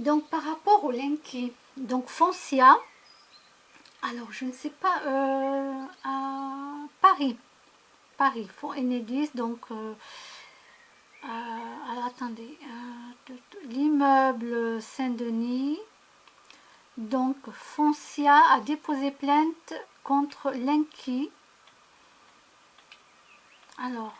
Donc par rapport au Linky, donc Foncia, alors je ne sais pas, à Paris, pour Enedis, donc alors, attendez, l'immeuble Saint-Denis, donc Foncia a déposé plainte contre Linky. Alors,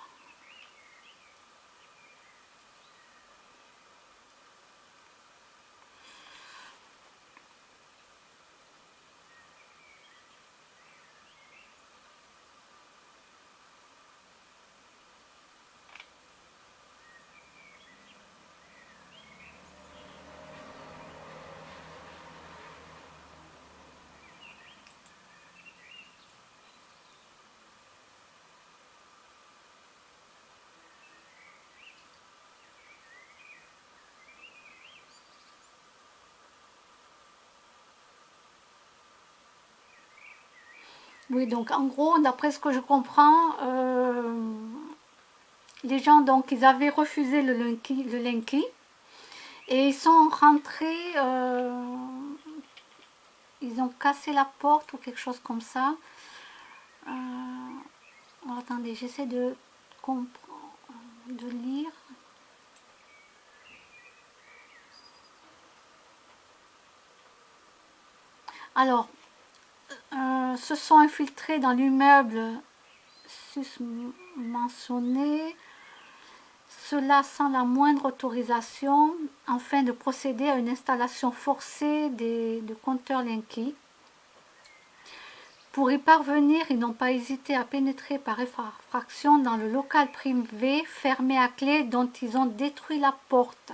oui, donc en gros, d'après ce que je comprends, les gens, donc, ils avaient refusé le Linky et ils sont rentrés, ils ont cassé la porte ou quelque chose comme ça. Alors, attendez, j'essaie de lire. Alors, se sont infiltrés dans l'immeuble susmentionné, cela sans la moindre autorisation, afin de procéder à une installation forcée de compteurs Linky. Pour y parvenir, ils n'ont pas hésité à pénétrer par effraction dans le local privé fermé à clé dont ils ont détruit la porte.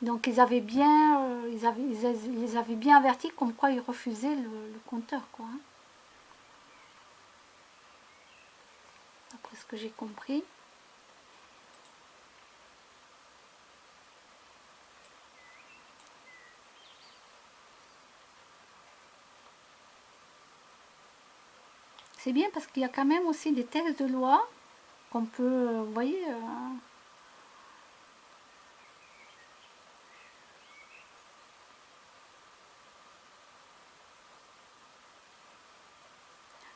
Donc ils avaient bien, ils avaient bien averti comme quoi ils refusaient le compteur, quoi, hein, après ce que j'ai compris. C'est bien parce qu'il y a quand même aussi des textes de loi qu'on peut, vous voyez,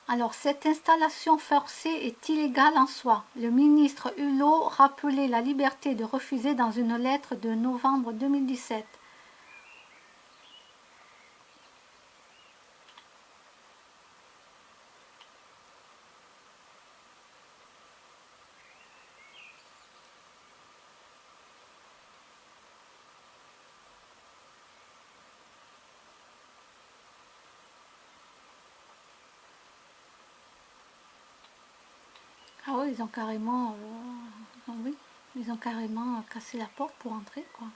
alors, cette installation forcée est illégale en soi. Le ministre Hulot rappelait la liberté de refuser dans une lettre de novembre 2017. Ah oui, ils ont carrément, oui, ils ont carrément cassé la porte pour entrer, quoi.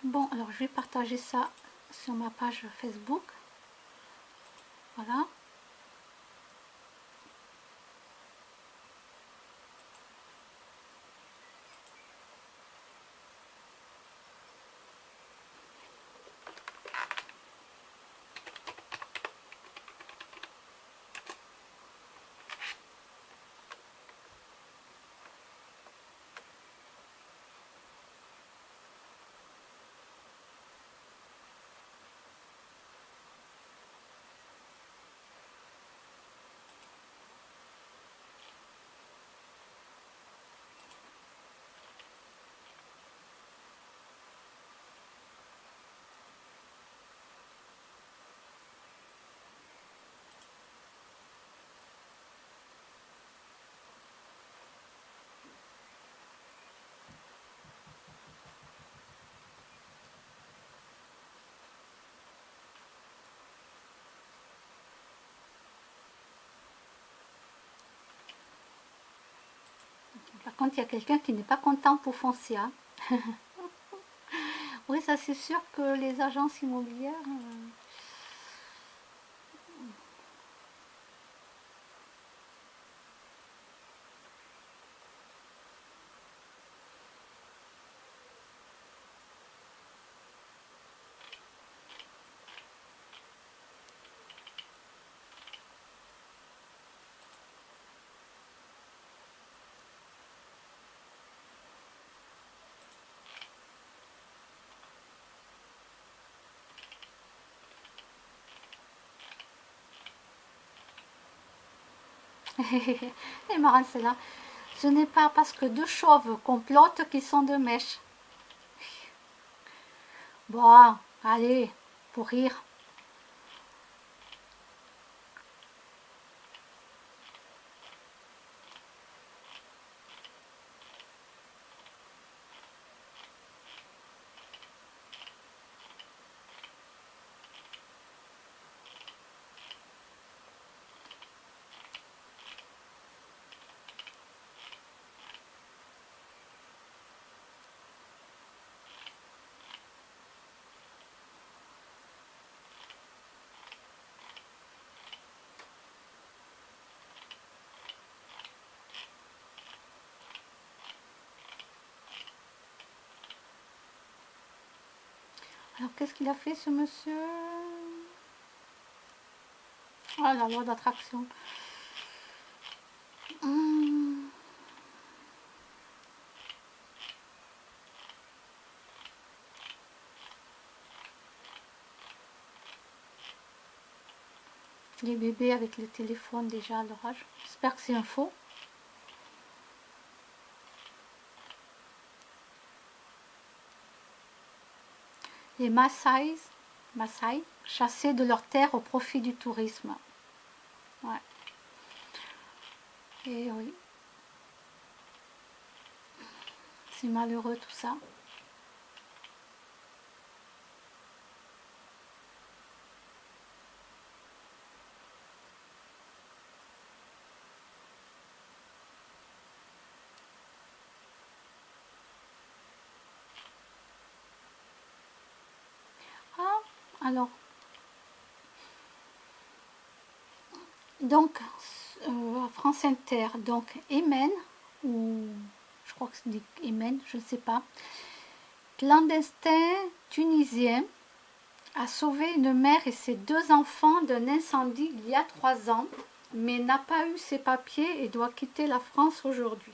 Bon, alors je vais partager ça sur ma page Facebook. Voilà. contre, il y a quelqu'un qui n'est pas content pour Foncia. Oui, ça c'est sûr que les agences immobilières... Et marrant c'est là. Ce n'est pas parce que deux chauves complotent qu'ils sont de mèche. Bon, allez, pour rire. Alors, qu'est-ce qu'il a fait, ce monsieur? Ah, la loi d'attraction. Hum. Les bébés avec le téléphone déjà à leur âge. J'espère que c'est un faux. Les Maasai, chassés de leur terre au profit du tourisme. Ouais. Et oui. C'est malheureux tout ça. Ah, alors. Donc, France Inter, donc Yémen, ou je crois que c'est dit Yémen, je ne sais pas. Clandestin tunisien a sauvé une mère et ses deux enfants d'un incendie il y a 3 ans, mais n'a pas eu ses papiers et doit quitter la France aujourd'hui.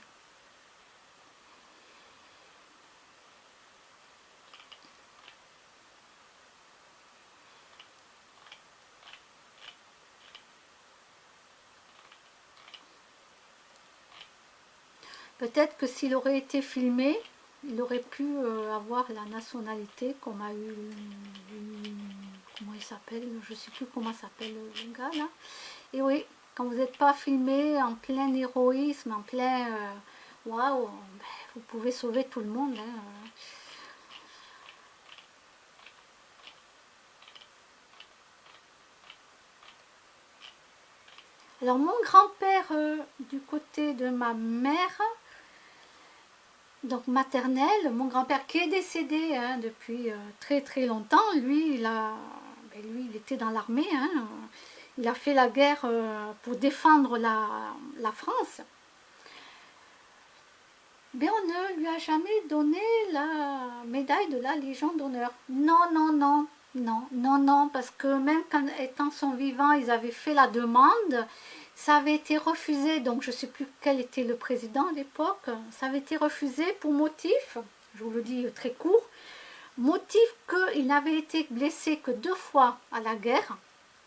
Peut-être que s'il aurait été filmé, il aurait pu avoir la nationalité comme a eu... Comment il s'appelle? Je ne sais plus comment s'appelle le gars là. Et oui, quand vous n'êtes pas filmé en plein héroïsme, en plein... Waouh, ben, vous pouvez sauver tout le monde. Hein. Alors mon grand-père du côté de ma mère, donc maternelle, mon grand-père qui est décédé hein, depuis très très longtemps, lui il était dans l'armée, hein, il a fait la guerre pour défendre la France. Mais on ne lui a jamais donné la médaille de la Légion d'honneur. Non, non, non, non, non, non, parce que même quand étant son vivant, ils avaient fait la demande, ça avait été refusé, donc je ne sais plus quel était le président à l'époque, ça avait été refusé pour motif, je vous le dis très court, motif qu'il n'avait été blessé que 2 fois à la guerre,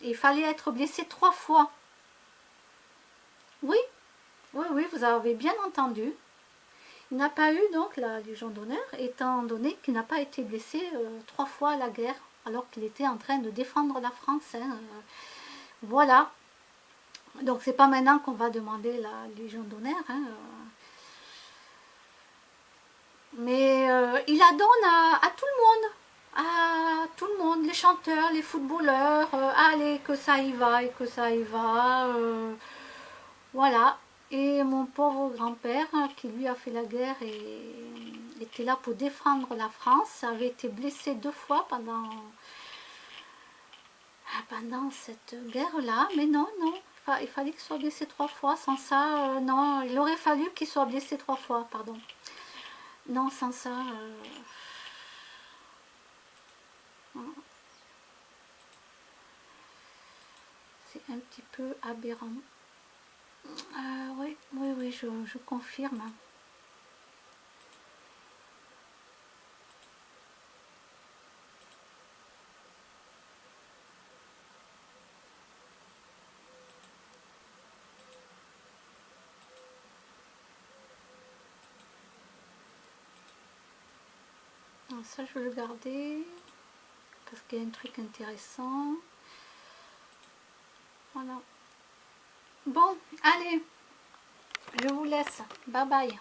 et il fallait être blessé 3 fois. Oui, oui, oui, vous avez bien entendu. Il n'a pas eu donc la Légion d'honneur, étant donné qu'il n'a pas été blessé 3 fois à la guerre, alors qu'il était en train de défendre la France. Hein. Voilà. Donc c'est pas maintenant qu'on va demander la Légion d'honneur. Hein. Mais il la donne à tout le monde. À tout le monde, les chanteurs, les footballeurs. Allez, que ça y va et que ça y va. Voilà. Et mon pauvre grand-père, qui lui a fait la guerre et était là pour défendre la France, avait été blessé 2 fois pendant cette guerre-là. Mais non, non, il fallait qu'il soit blessé 3 fois. Sans ça, non, il aurait fallu qu'il soit blessé 3 fois, pardon. Non, sans ça... c'est un petit peu aberrant. Oui, oui, oui, je confirme. Alors ça, je vais le garder parce qu'il y a un truc intéressant. Voilà. Bon, allez, je vous laisse. Bye bye.